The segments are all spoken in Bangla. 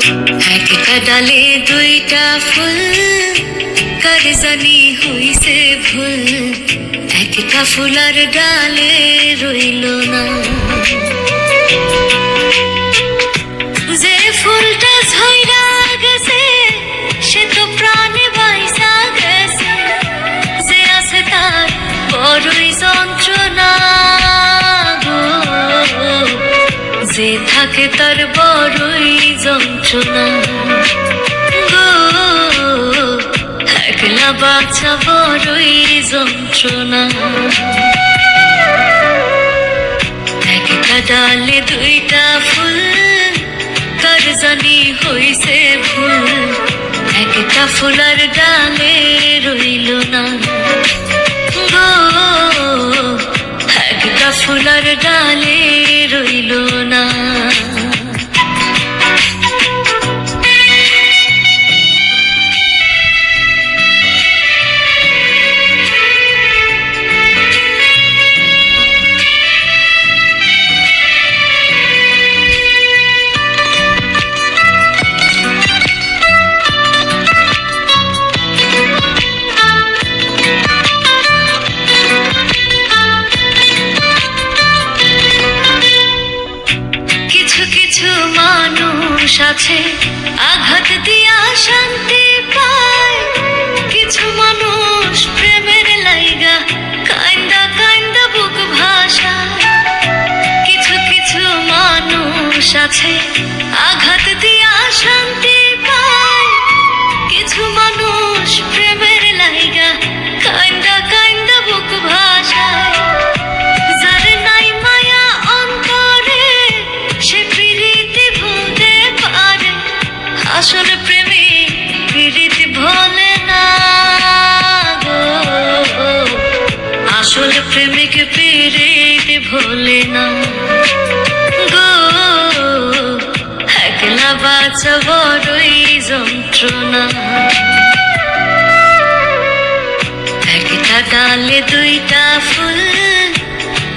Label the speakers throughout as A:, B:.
A: একটা ডালে দুইটা ফুল, কার জানি হইছে ভুল, একটা ফুলার ডালে রইল না। যে ফুলটা ঝইরা গেছে সে তো প্রাণে বাইসা গেছে, যে আছে তার বড়ই যন্ত্রণা গো, যে থাকে তার বড়ই যন্ত্রণা গো, একলা বাঁচা বড়ই যন্ত্রণা। একটা ডালে দুইটা ফুল, কার জানি হইছে ভুল, একটা ফুলার ডালে রইল না গো, একটা ফুলার ডালে রইল না। মানুষ আছে আঘাত দিয়া শান্তি পায়, কিছু মানুষ প্রেমের লাইগা কান্দা কান্দা বুক ভাষায়। কিছু কিছু মানুষ আছে আঘাত দিয়া শান্তি পায়, কিছু মানুষ প্রেমের লাইগা কান্দা কান্দা বুক ভাষায়। যার নাই মায়া অন্তরে সে আসল প্রেমী প্রীতি ভোলে না গো, আসল প্রেমিক প্রীতি ভোলে না গো, একলা বাঁচা বড়ই যন্ত্রণা। একটা ডালে দুইটা ফুল,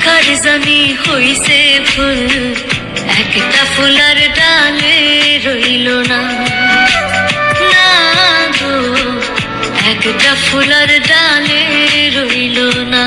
A: কার জানি হইছে ভুল, একটা ফুলার ডালে রইল না গো, একটা ফুলার ডালে রইল না।